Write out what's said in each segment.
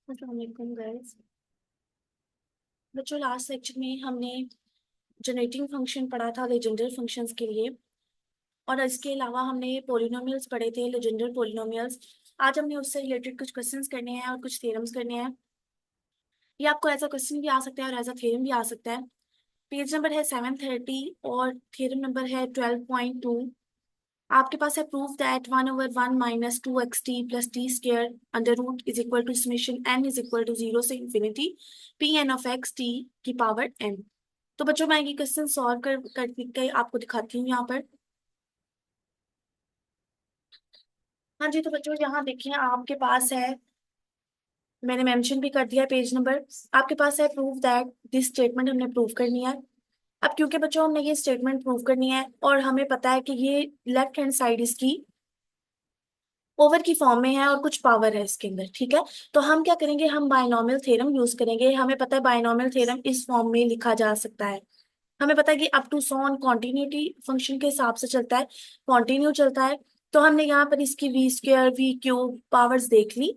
अस्सलाम गाइस। बच्चों, last lecture में हमने जनरेटिंग फंक्शन पढ़ा था लेजेंडर फंक्शंस के लिए, और इसके अलावा हमने पॉलिनोमियल्स पढ़े थे, लेजेंडर पॉलिनोमियल्स। आज हमने उससे रिलेटेड कुछ क्वेश्चंस करने हैं और कुछ थ्योरम्स करने हैं। ये आपको एज अ क्वेश्चन भी आ सकता है और एज अ थ्योरम भी आ सकता है। पेज नंबर है 730 और थ्योरम नंबर है 12.2। आपके पास है proof that 1/1 minus 2xt plus T square under root is equal to summation n is equal to 0 से infinity P N of X T की पावर n। तो बच्चों, मैं ये क्वेश्चन सॉल्व करके आपको दिखाती हूँ यहाँ पर। हाँ जी, तो बच्चों यहाँ देखिए, आपके पास है, मैंने मेंशन भी कर दिया पेज नंबर। आपके पास है प्रूफ दैट दिस स्टेटमेंट हमने प्रूव करनी है। अब क्योंकि बच्चों हमने ये स्टेटमेंट प्रूव करनी है और हमें पता है कि ये लेफ्ट हैंड साइड इसकी ओवर की फॉर्म में है और कुछ पावर है इसके अंदर, ठीक है। तो हम क्या करेंगे, हम बायनॉमियल थ्योरम यूज करेंगे। हमें पता है बायनॉमियल थ्योरम इस फॉर्म में लिखा जा सकता है। हमें पता है कि up to so on continuity function के हिसाब से चलता है, कॉन्टिन्यू चलता है। तो हमने यहाँ पर इसकी V square V cube powers देख ली।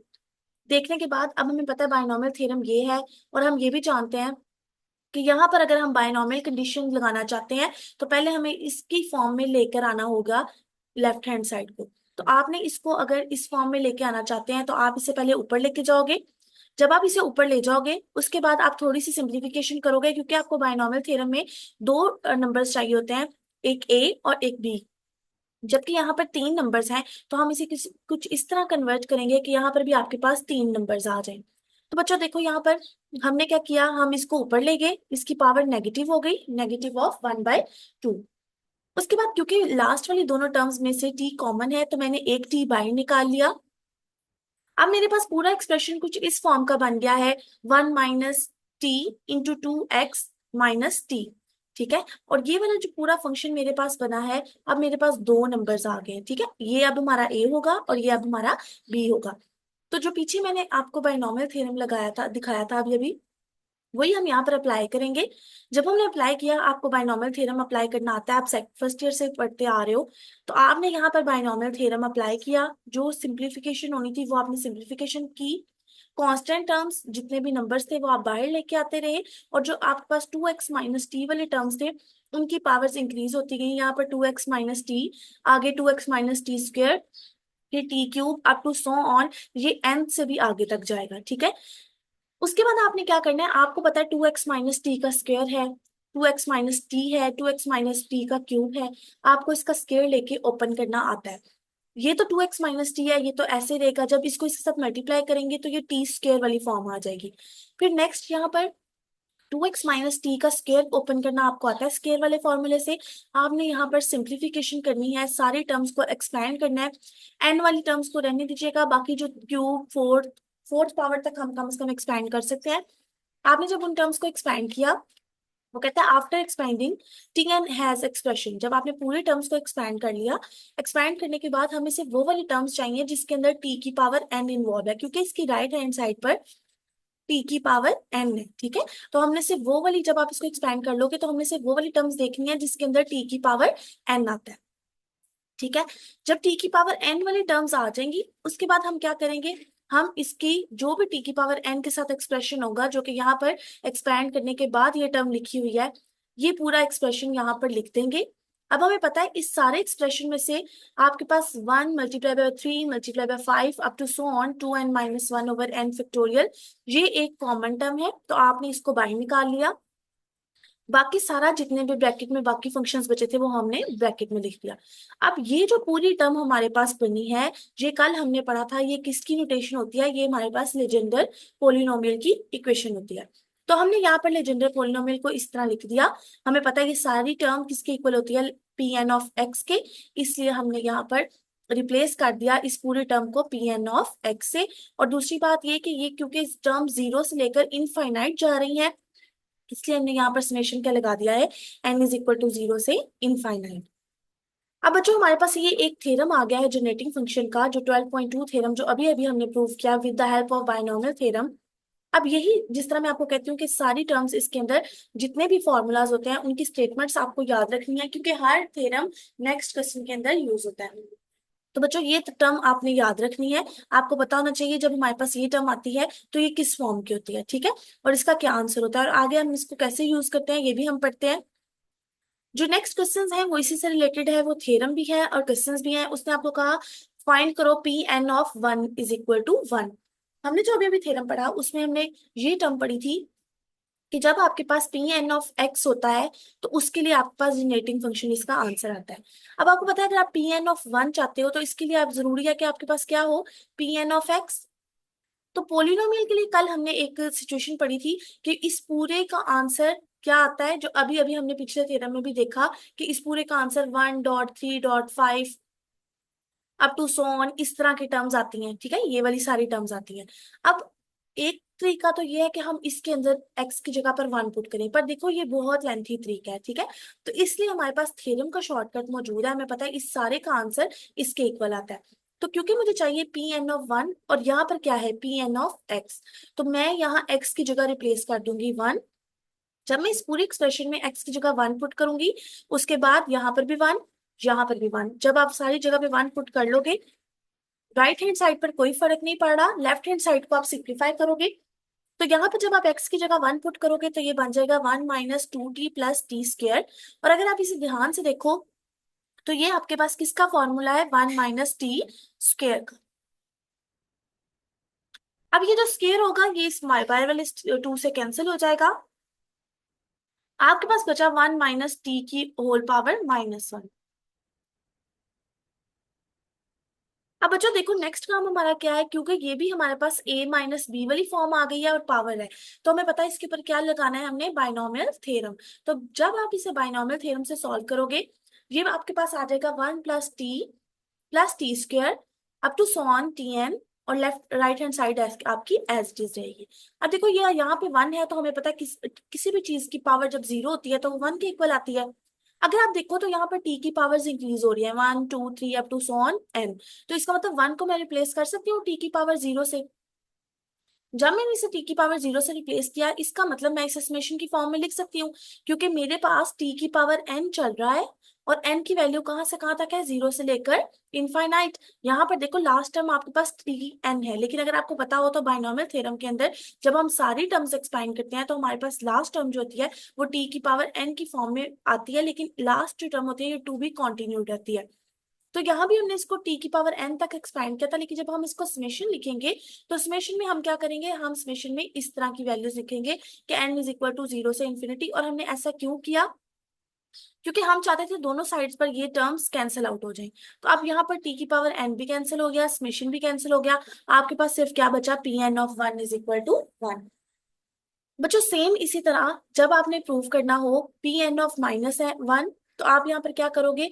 देखने के बाद अब हमें पता है बायनॉमियल थ्योरम ये है, और हम ये भी जानते हैं कि यहाँ पर अगर हम बायनॉमियल कंडीशन लगाना चाहते हैं तो पहले हमें इसकी फॉर्म में लेकर आना होगा लेफ्ट हैंड साइड को। तो आपने इसको अगर इस फॉर्म में लेके आना चाहते हैं तो आप इसे पहले ऊपर लेके जाओगे। जब आप इसे ऊपर ले जाओगे उसके बाद आप थोड़ी सी सिंप्लीफिकेशन करोगे, क्योंकि आपको बायनॉमियल थ्योरम में दो नंबर्स चाहिए होते हैं, एक ए और एक बी। जबकि यहाँ पर तीन नंबर्स हैं, तो हम इसे कुछ इस तरह कन्वर्ट करेंगे कि यहाँ पर भी आपके पास तीन नंबर्स आ जाएं। तो बच्चों देखो, यहाँ पर हमने क्या किया, हम इसको ऊपर ले गए, इसकी पावर नेगेटिव हो गई, नेगेटिव ऑफ 1/2। उसके बाद क्योंकि लास्ट वाली दोनों टर्म्स में से टी कॉमन है तो मैंने एक टी बाहर निकाल लिया। अब मेरे पास पूरा एक्सप्रेशन कुछ इस फॉर्म का बन गया है, 1 - टी इंटू 2x - टी, ठीक है। और ये वाला जो पूरा फंक्शन मेरे पास बना है, अब मेरे पास दो नंबर्स आ गए हैं, ठीक है। ये अब हमारा ए होगा और ये अब हमारा बी होगा। तो जो पीछे मैंने आपको बायनॉमियल थ्योरम लगाया था, दिखाया था अभी अभी, वही हम यहाँ पर अप्लाई करेंगे। जब हमने अप्लाई किया, आपको बायनॉमियल थ्योरम अप्लाई करना आता है, आप फर्स्ट ईयर से पढ़ते आ रहे हो। तो आपने यहाँ पर बायनॉमियल थ्योरम अप्लाई किया, जो सिंप्लीफिकेशन होनी थी वो आपने सिंप्लीफिकेशन की। कांस्टेंट टर्म्स जितने भी नंबर्स थे वो आप बाहर लेके आते रहे, और जो आपके पास 2x - टी वाले टर्म्स थे उनकी पावर्स इंक्रीज होती गई। यहाँ पर 2x - टी, आगे 2x - टी स्क्वायर, फिर T cube up to so on, ये n से भी आगे तक जाएगा, ठीक है। उसके बाद आपने क्या करना है, आपको पता है 2x - टी का स्क्वायर है, 2x - टी है, 2x - टी का क्यूब है। आपको इसका स्क्वायर लेके ओपन करना आता है। ये तो 2x - टी है, ये तो ऐसे रहेगा, जब इसको इसके साथ मल्टीप्लाई करेंगे तो ये टी स्क्वायर वाली फॉर्म आ जाएगी। फिर नेक्स्ट यहाँ पर 2x - टी का स्क्वायर ओपन करना आपको आता है स्क्वायर वाले फॉर्मूले से। आपने यहाँ पर सिंप्लीफिकेशन करनी है, सारी टर्म्स को एक्सपैंड करना है। एन वाली टर्म्स को रहने दीजिएगा, बाकी जो क्यूब फोर्थ फोर्थ पावर तक हम कम से कम एक्सपैंड कर सकते हैं। आपने जब उन टर्म्स को एक्सपैंड किया, वो कहता है after expanding T N has expression. जब आपने पूरे टर्म्स को एक्सपैंड कर लिया, एक्सपैंड करने के बाद हमें सिर्फ वो वाली टर्म्स चाहिए जिसके अंदर टी की पावर एन इन्वॉल्व है, क्योंकि इसकी राइट हैंड साइड पर टी की पावर एन है, ठीक है। तो हमने सिर्फ वो वाली, जब आप इसको एक्सपैंड कर लोगे तो हमने सिर्फ वो वाली टर्म्स देखनी है जिसके अंदर टी की पावर एन आता है, ठीक है। जब टी की पावर एन वाली टर्म्स आ जाएंगी उसके बाद हम क्या करेंगे, हम इसकी जो भी टी की पावर एन के साथ एक्सप्रेशन होगा, जो कि यहाँ पर एक्सपैंड करने के बाद ये टर्म लिखी हुई है, ये पूरा एक्सप्रेशन यहाँ पर लिख देंगे। अब हमें पता है इस सारे एक्सप्रेशन में से आपके पास 1 × 3 × 5 up to so on 2n - 1/n factorial, ये एक कॉमन टर्म है, तो आपने इसको बाहर निकाल लिया। बाकी सारा जितने भी ब्रैकेट में बाकी फंक्शंस बचे थे वो हमने ब्रैकेट में लिख दिया। अब ये जो पूरी टर्म हमारे पास बनी है, ये कल हमने पढ़ा था, ये किसकी नोटेशन होती है, ये हमारे पास लेजेंडर पोलिनोमियल की इक्वेशन होती है। तो हमने यहाँ पर लेजेंडर पोलिनोमियल को इस तरह लिख दिया। हमें पता है ये सारी टर्म किसके इक्वल होती है, पी एन ऑफ एक्स के, इसलिए हमने यहाँ पर रिप्लेस कर दिया इस पूरे टर्म को पी एन ऑफ एक्स से। और दूसरी बात ये कि ये क्योंकि इस टर्म जीरो से लेकर इनफाइनाइट जा रही है, इसलिए हमने यहाँ पर समेशन क्या लगा दिया है, n इज इक्वल टू 0 से इनफाइनाइट। अब बच्चों हमारे पास ये एक थ्योरम आ गया है जनरेटिंग फंक्शन का, जो 12.2 थ्योरम, जो अभी अभी हमने प्रूव किया with the help of binomial theorem. अब यही, जिस तरह मैं आपको कहती हूँ कि सारी टर्म्स इसके अंदर जितने भी फॉर्मूलाज होते हैं उनकी स्टेटमेंट्स आपको याद रखनी है, क्योंकि हर थ्योरम नेक्स्ट क्वेश्चन के अंदर यूज होता है। तो बच्चों ये टर्म आपने याद रखनी है। आपको पता होना चाहिए जब हमारे पास ये टर्म आती है तो ये किस फॉर्म की होती है, ठीक है, और इसका क्या आंसर होता है, और आगे हम इसको कैसे यूज करते हैं ये भी हम पढ़ते हैं। जो नेक्स्ट क्वेश्चन है वो इसी से रिलेटेड है, वो थ्योरम भी है और क्वेश्चंस भी है। उसने आपको कहा फाइंड करो P N of one is equal to one. हमने जो अभी अभी थ्योरम पढ़ा उसमें हमने ये टर्म पढ़ी थी कि जब आपके पास पी एन ऑफ एक्स होता है तो उसके लिए आपके पास जनरेटिंग फंक्शन इसका आंसर आता है। अब आपको पता है अगर आप पी एन ऑफ वन चाहते हो तो इसके लिए आप जरूरी है कि आपके पास क्या हो, पी एन ऑफ एक्स। तो पोलिनोमियल के लिए कल हमने एक सिचुएशन पढ़ी थी कि इस पूरे का आंसर क्या आता है, जो अभी अभी हमने पिछले थ्योरम में भी देखा कि इस पूरे का answer 1.3.5 up to so on, इस तरह की टर्म्स आती हैं, ठीक है, ये वाली सारी टर्म्स आती हैं। अब एक तरीका तो ये है कि हम इसके अंदर x की जगह पर वन पुट करें, पर देखो ये बहुत लेंथी तरीका है, ठीक है। तो इसलिए हमारे पास थ्योरम का शॉर्टकट मौजूद है, हमें पता है इस सारे का आंसर इसके इक्वल आता है। तो क्योंकि मुझे चाहिए पी एन ऑफ वन और यहाँ पर क्या है पी एन ऑफ एक्स, तो मैं यहाँ x की जगह रिप्लेस कर दूंगी वन। जब मैं इस पूरी एक्सप्रेशन में x की जगह वन पुट करूंगी उसके बाद यहाँ पर भी वन, यहाँ पर भी वन, जब आप सारी जगह पे वन पुट कर लोगे राइट हैंड साइड पर कोई फर्क नहीं पड़ रहा, लेफ्ट हैंड साइड को आप सिंप्लीफाई करोगे तो यहाँ पर जब आप x की जगह वन पुट करोगे तो ये बन जाएगा one minus two T plus T square. और अगर आप इसे ध्यान से देखो तो ये आपके पास किसका फॉर्मूला है, वन माइनस टी स्क्र का। अब ये जो स्क्र होगा ये इस बाय वाले टू से कैंसिल हो जाएगा, आपके पास बचा वन माइनस टी की होल पावर माइनस वन। अब बच्चों देखो नेक्स्ट काम हमारा क्या है, क्योंकि ये भी हमारे पास a माइनस बी वाली फॉर्म आ गई है और पावर है, तो हमें पता है इसके ऊपर क्या लगाना है, हमने बाइनोमियल थ्योरम। तो जब आप इसे बाइनोमियल थ्योरम से सॉल्व करोगे ये आपके पास आ जाएगा one plus T square up to so on T N, और लेफ्ट राइट हैंड साइड आपकी एज इट इज रहेगी। अब देखो ये यहाँ पे वन है तो हमें पता है किसी भी चीज की पावर जब जीरो होती है तो वो वन के इक्वल आती है। अगर आप देखो तो यहाँ पर टी की पावर्स इंक्रीज हो रही है, one two three up to so on N, तो इसका मतलब वन को मैं रिप्लेस कर सकती हूँ टी की पावर जीरो से। जब मैंने इसे टी की पावर जीरो से रिप्लेस किया इसका मतलब मैं इसे समेशन की फॉर्म में लिख सकती हूँ, क्योंकि मेरे पास टी की पावर एन चल रहा है और एन की वैल्यू कहाँ से कहाँ तक है, जीरो से लेकर इनफाइनाइट। यहाँ पर देखो लास्ट टर्म आपके पास टी एन है, लेकिन अगर आपको पता हो तो बाइनोमियल थ्योरम के अंदर जब हम सारी टर्म्स एक्सपांड करते हैं तो हमारे पास लास्ट टर्म जो होती है वो टी की पावर एन की फॉर्म में आती है, लेकिन लास्ट जो टर्म होती है ये टू बी कॉन्टिन्यूड रहती है। तो यहाँ भी हमने इसको टी की पावर एन तक एक्सपैंड किया था, लेकिन जब हम इसको समेशन लिखेंगे तो समेशन में हम क्या करेंगे, हम समेशन में इस तरह की वैल्यूज लिखेंगे कि N is equal to zero से इन्फिनिटी। और हमने ऐसा क्यों किया, क्योंकि हम चाहते थे दोनों साइड्स पर ये टर्म्स कैंसिल आउट हो जाएं। तो अब यहाँ पर टी की पावर एन भी कैंसिल हो गया, समेशन भी कैंसिल हो गया, आपके पास सिर्फ क्या बचा, P N of one is equal to one. बच्चों सेम इसी तरह जब आपने प्रूव करना हो पी एन ऑफ माइनस है वन, तो आप यहाँ पर क्या करोगे,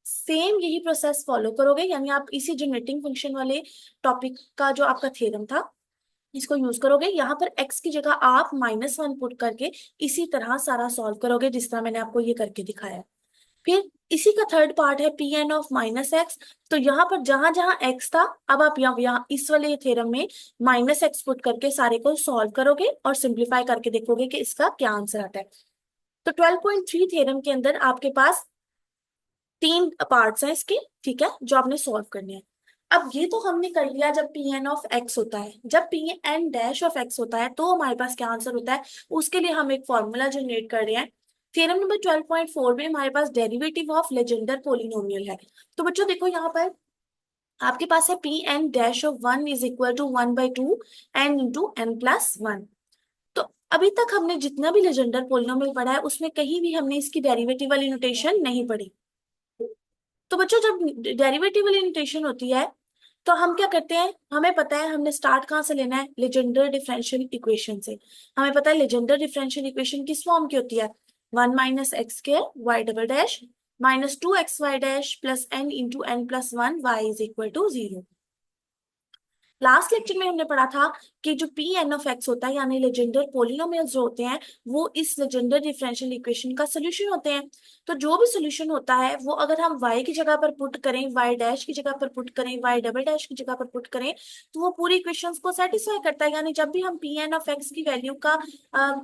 सेम यही प्रोसेस फॉलो करोगे, यानी आप इसी जनरेटिंग फंक्शन वाले टॉपिक का जो आपका थ्योरम था इसको यूज करोगे। यहाँ पर x की जगह आप माइनस वन पुट करके इसी तरह सारा सॉल्व करोगे जिस तरह मैंने आपको ये करके दिखाया है। फिर इसी का थर्ड पार्ट है P N of minus X, तो यहाँ पर जहां जहां x था अब आप यहाँ इस वाले थ्योरम में माइनस एक्स पुट करके सारे को सॉल्व करोगे और सिंप्लीफाई करके देखोगे कि इसका क्या आंसर आता है। तो 12.3 थ्योरम के अंदर आपके पास तीन पार्ट्स हैं इसके, ठीक है, जो आपने सॉल्व करने हैं। अब ये तो हमने कर लिया जब पी एन ऑफ एक्स होता है, जब P N dash of X होता है तो हमारे पास क्या आंसर होता है, उसके लिए हम एक फॉर्मूला जनरेट कर रहे हैं। थ्योरम नंबर 12.4 में हमारे पास डेरिवेटिव ऑफ लेजेंडर पोलिनोमियल है। तो बच्चों देखो यहाँ पर आपके पास है P N dash of one is equal to one by two N into N plus one. तो अभी तक हमने जितना भी लेजेंडर पोलिनोमियल पढ़ा है उसमें कहीं भी हमने इसकी डेरिवेटिव वाली नोटेशन नहीं पढ़ी। तो बच्चों जब डेरिवेटिव वाली नोटेशन होती है तो हम क्या करते हैं, हमें पता है हमने स्टार्ट कहाँ से लेना है, लेजेंडर डिफरेंशियल इक्वेशन से। हमें पता है लेजेंडर डिफरेंशियल इक्वेशन किस फॉर्म की होती है, one minus X square Y double dash minus two X Y dash plus N into N plus one Y is equal to zero. Last lecture में हमने पढ़ा था कि जो पी एन ऑफ एक्स होता है यानी लेजेंडर पोलिनोमियल्स जो होते हैं वो इस लेजेंडर डिफरेंशियल इक्वेशन का सोल्यूशन होते हैं। तो जो भी सोल्यूशन होता है वो अगर हम y की जगह पर पुट करें, y डैश की जगह पर पुट करें, y डबल डैश की जगह पर पुट करें, तो वो पूरी इक्वेशंस को सेटिस्फाई करता है। यानी जब भी हम पी एन ऑफ एक्स की वैल्यू का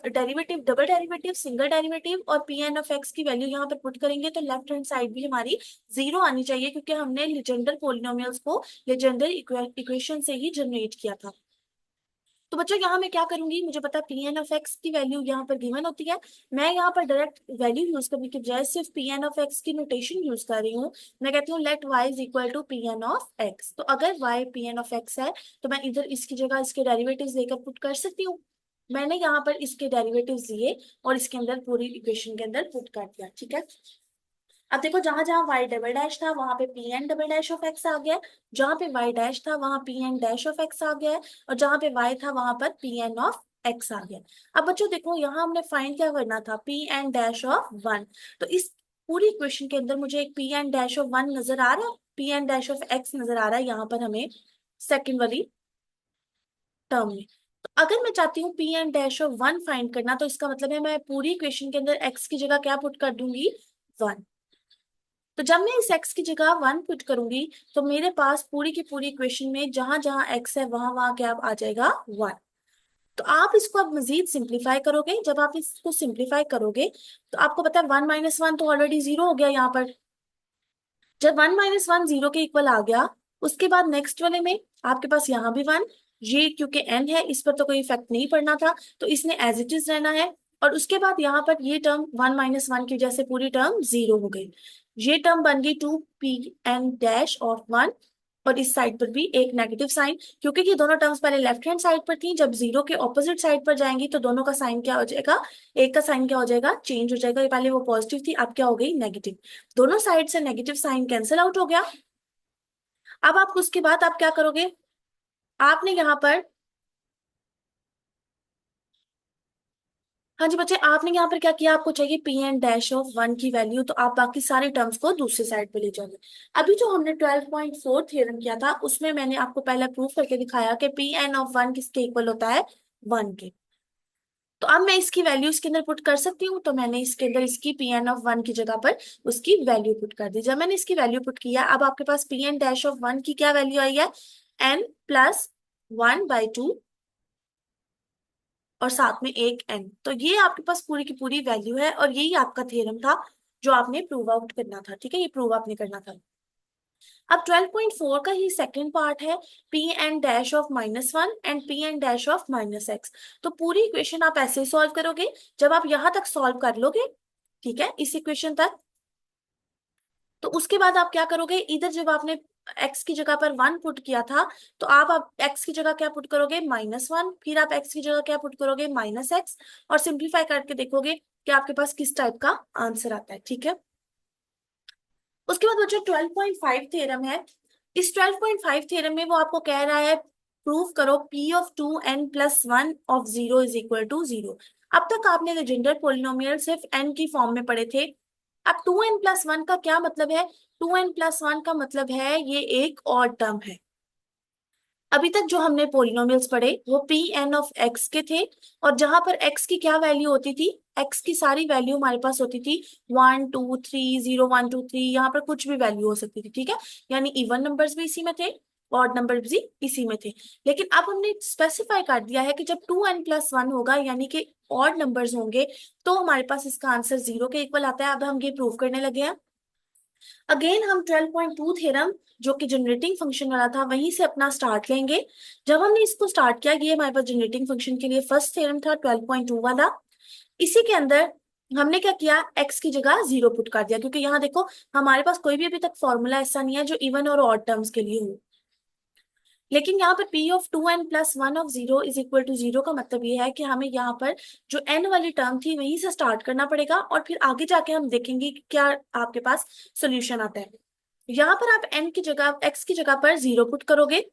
derivative, double derivative, single derivative और पी एन ऑफ एक्स की वैल्यू यहाँ पर पुट करेंगे तो लेफ्ट हैंड साइड भी हमारी जीरो आनी चाहिए, क्योंकि हमने लेजेंडर पोलिनोमियल्स को लेजेंडर इक्वेशन से ही जनरेट किया था। तो बच्चों यहाँ मैं क्या करूंगी, मुझे पता है पी एन ऑफ एक्स की वैल्यू यहाँ पर गिवन होती है। मैं यहाँ पर डायरेक्ट वैल्यू यूज करने की बजाय सिर्फ पी एन ऑफ एक्स की नोटेशन यूज कर रही हूँ। मैं कहती हूँ let y is equal to P N of X. तो अगर y P N of X है तो मैं इधर इसकी जगह इसके डेरिवेटिव्स लेकर पुट कर सकती हूँ। मैंने यहाँ पर इसके डेरिवेटिव्स लिए और इसके अंदर पूरी इक्वेशन के अंदर पुट कर दिया। ठीक है, अब देखो जहां जहां y डबल डैश था वहां पे P N double dash of X आ गया, जहां पे y डैश था वहां P N dash of X आ गया है, और जहां पे y था वहां पर पी एन ऑफ एक्स आ गया। अब बच्चों देखो यहाँ हमने फाइंड क्या करना था, P N dash of one. तो इस पूरी इक्वेशन के अंदर मुझे एक P N dash of one नजर आ रहा है, P N dash of X नजर आ रहा है यहाँ पर हमें सेकेंड वाली टर्म में। तो अगर मैं चाहती हूँ P N dash of one find करना, तो इसका मतलब है मैं पूरी इक्वेशन के अंदर एक्स की जगह क्या पुट कर दूंगी, वन। तो जब मैं इस x की जगह वन पुट करूंगी तो मेरे पास पूरी की पूरी इक्वेशन में जहां जहां x है वहां वहां क्या आ जाएगा, वन। तो आप इसको अब मजीद सिंप्लीफाई करोगे, जब आप इसको सिंप्लीफाई करोगे तो आपको पता है वन माइनस वन तो ऑलरेडी जीरो हो गया यहाँ पर। जब वन माइनस वन जीरो के इक्वल आ गया, उसके बाद नेक्स्ट वाले में आपके पास यहाँ भी वन, ये क्योंकि n है इस पर तो कोई इफेक्ट नहीं पड़ना था तो इसने एज इट इज रहना है। और उसके बाद यहाँ पर ये टर्म वन माइनस वन की वजह से पूरी टर्म जीरो हो गई। ये टर्म बन गई two P N dash of one, और इस साइड पर भी एक नेगेटिव साइन, क्योंकि ये दोनों टर्म्स पहले लेफ्ट हैंड साइड पर थी, जब जीरो के ऑपोजिट साइड पर जाएंगी तो दोनों का साइन क्या हो जाएगा, एक का साइन क्या हो जाएगा, चेंज हो जाएगा। ये पहले वो पॉजिटिव थी अब क्या हो गई, नेगेटिव। दोनों साइड से नेगेटिव साइन कैंसिल आउट हो गया। अब आप उसके बाद आप क्या करोगे, आपने यहाँ पर, हाँ जी बच्चे, आपने यहाँ पर क्या किया, आपको चाहिए P N dash of one की वैल्यू, तो आप बाकी सारे टर्म्स को दूसरी साइड पे ले जाओगे। अभी जो हमने 12.4 थ्योरम किया था उसमें मैंने आपको पहले प्रूव करके दिखाया कि पी एन ऑफ वन किसके इक्वल होता है, वन के। तो अब मैं इसकी वैल्यू इसके अंदर पुट कर सकती हूँ, तो मैंने इसके अंदर इसकी पी एन ऑफ वन की जगह पर उसकी वैल्यू पुट कर दी। जब मैंने इसकी वैल्यू पुट किया, अब आपके पास P N dash of one की क्या वैल्यू आई है, N plus one by two और साथ में एक एन। तो ये आपके पास पूरी की पूरी वैल्यू है और यही आपका थ्योरम था जो आपने प्रूव आउट करना था। ठीक है, ये प्रूव आपने करना था। अब 12.4 का ही सेकंड पार्ट है, P N dash of minus one and P N dash of minus X. तो पूरी इक्वेशन आप ऐसे सॉल्व करोगे, जब आप यहां तक सॉल्व कर लोगे, ठीक है, इस इक्वेशन तक, तो उसके बाद आप क्या करोगे, इधर जब आपने x की जगह पर वन पुट किया था तो आप x की जगह क्या पुट करोगे, माइनस वन, फिर आप x की जगह क्या पुट करोगे, माइनस एक्स, और सिंप्लीफाई करके देखोगे कि आपके पास किस टाइप का आंसर आता है। ठीक है, उसके बाद बच्चों 12.5 थ्योरम है। इस 12.5 थ्योरम में वो आपको कह रहा है प्रूव करो p of two N plus one of zero is equal to zero. अब तक आपने लेजेंडर पोलिनोमियल सिर्फ n की फॉर्म में पढ़े थे। अब टू एन प्लस वन का क्या मतलब है, टू एन प्लस वन का मतलब है ये एक और टर्म है। अभी तक जो हमने पोलिनोमियल्स पढ़े वो पी एन ऑफ एक्स के थे, और जहां पर एक्स की क्या वैल्यू होती थी, एक्स की सारी वैल्यू हमारे पास होती थी one two three, zero one two three, यहाँ पर कुछ भी वैल्यू हो सकती थी। ठीक है, यानी इवन नंबर्स भी इसी में थे, ऑड नंबर भी इसी में थे। लेकिन अब हमने स्पेसिफाई कर दिया है कि जब टू एन प्लस वन होगा यानी कि ऑड नंबर्स होंगे तो हमारे पास इसका आंसर जीरो के इक्वल आता है। अब हम ये प्रूव करने लगे हैं। अगेन हम 12.2 थ्योरम जो कि जनरेटिंग फंक्शन वाला था वहीं से अपना स्टार्ट लेंगे। जब हमने इसको स्टार्ट किया, ये हमारे पास जनरेटिंग फंक्शन के लिए फर्स्ट थ्योरम था 12.2 वाला। इसी के अंदर हमने क्या किया, x की जगह जीरो पुट कर दिया, क्योंकि यहाँ देखो हमारे पास कोई भी अभी तक फॉर्मूला ऐसा नहीं है जो इवन और ऑड टर्म्स के लिए हो। लेकिन यहाँ पर p of two N plus one of zero is equal to zero का मतलब ये है कि हमें यहाँ पर जो n वाली टर्म थी वहीं से स्टार्ट करना पड़ेगा, और फिर आगे जाके हम देखेंगे कि क्या आपके पास सोल्यूशन आता है। यहाँ पर आप n की जगह, x की जगह पर जीरो पुट करोगे।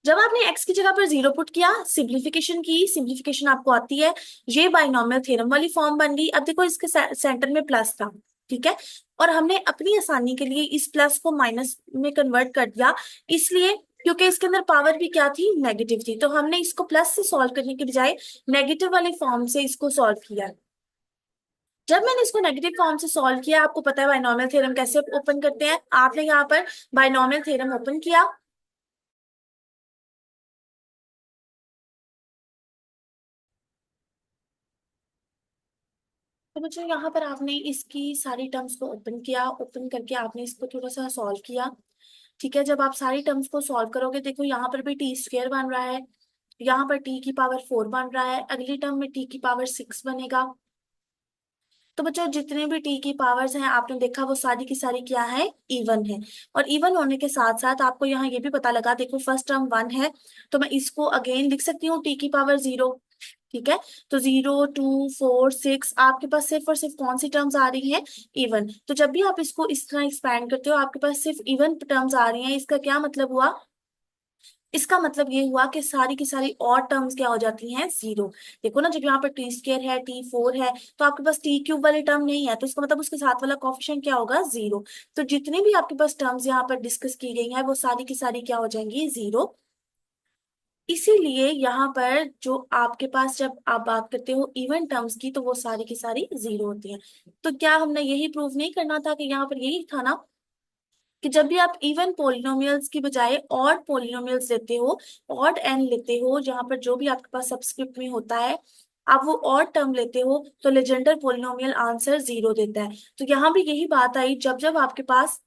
जब आपने x की जगह पर जीरो पुट किया, सिंप्लीफिकेशन की, सिंप्लीफिकेशन आपको आती है, ये बाइनोमियल थ्योरम वाली फॉर्म बन गई। अब देखो इसके सेंटर में प्लस था, ठीक है, और हमने अपनी आसानी के लिए इस प्लस को माइनस में कन्वर्ट कर दिया, इसलिए क्योंकि इसके अंदर पावर भी क्या थी, नेगेटिव थी, तो हमने इसको प्लस से सॉल्व करने के बजाय नेगेटिव वाले फॉर्म से इसको सॉल्व किया। जब मैंने इसको नेगेटिव फॉर्म से सॉल्व किया, आपको पता है बाइनोमियल थ्योरम कैसे ओपन करते हैं, आपने यहाँ पर बाइनोमियल थ्योरम ओपन किया। तो बच्चों यहाँ पर आपने इसकी सारी टर्म्स को ओपन किया, ओपन करके आपने इसको थोड़ा सा सॉल्व किया। ठीक है, जब आप सारी टर्म्स को सॉल्व करोगे, देखो यहाँ पर भी टी स्क्वेयर बन रहा है, यहाँ पर टी की पावर 4 बन रहा है, अगली टर्म में टी की पावर 6 बनेगा। तो बच्चों जितने भी टी की पावर्स हैं आपने देखा वो सारी की सारी क्या है, इवन है। और इवन होने के साथ साथ आपको यहाँ ये भी पता लगा, देखो फर्स्ट टर्म 1 है, तो मैं इसको अगेन लिख सकती हूँ टी की पावर 0। ठीक है, तो 0 2 4 6 आपके पास सिर्फ और सिर्फ कौन सी टर्म्स आ रही हैं, इवन। तो जब भी आप इसको इस तरह एक्सपैंड करते हो आपके पास सिर्फ इवन टर्म्स आ रही हैं, इसका क्या मतलब हुआ, इसका मतलब ये हुआ कि सारी की सारी और टर्म्स क्या हो जाती हैं, 0। देखो ना, जब यहाँ पर टी स्क्र है, T4 है, तो आपके पास टी क्यूब वाली टर्म नहीं है, तो इसका मतलब उसके साथ वाला कोफिशिएंट क्या होगा, 0। तो जितनी भी आपके पास टर्म्स यहाँ पर डिस्कस की गई है वो सारी की सारी क्या हो जाएंगी, 0। इसीलिए यहाँ पर जो आपके पास जब आप बात करते हो इवन टर्म्स की, तो वो सारी की सारी 0 होती हैं। तो क्या हमने यही प्रूव नहीं करना था कि यहाँ पर यही था ना, कि जब भी आप इवन पोलिनोमियल्स की बजाय ऑड पोलिनोमियल्स लेते हो, ऑड एन लेते हो, जहां पर जो भी आपके पास सबस्क्रिप्ट में होता है, आप वो ऑड टर्म लेते हो, तो लेजेंडर पोलिनोमियल आंसर 0 देता है। तो यहाँ भी यही बात आई, जब जब आपके पास,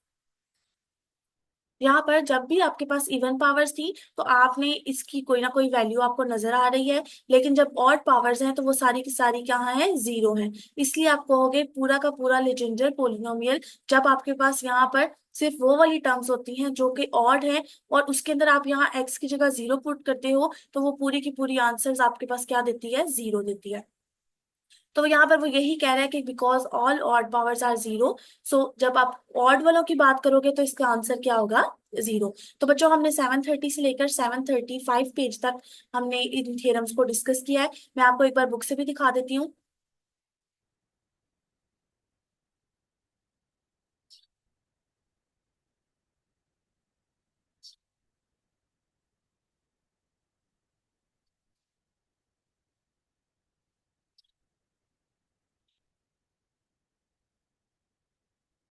यहाँ पर जब भी आपके पास इवन पावर्स थी तो आपने इसकी कोई ना कोई वैल्यू आपको नजर आ रही है, लेकिन जब ऑड पावर्स हैं तो वो सारी की सारी कहाँ है, 0 है। इसलिए आप कहोगे पूरा का पूरा लेजेंडर पोलिनोमियल, जब आपके पास यहाँ पर सिर्फ वो वाली टर्म्स होती हैं जो कि ऑड है, और उसके अंदर आप यहाँ एक्स की जगह 0 पुट करते हो, तो वो पूरी की पूरी आंसर्स आपके पास क्या देती है, 0 देती है। तो यहाँ पर वो यही कह रहा है कि because all odd powers are 0, so जब आप ऑड वालों की बात करोगे तो इसका आंसर क्या होगा, 0। तो बच्चों हमने 730 से लेकर 735 पेज तक हमने इन थ्योरम्स को डिस्कस किया है। मैं आपको एक बार बुक से भी दिखा देती हूँ।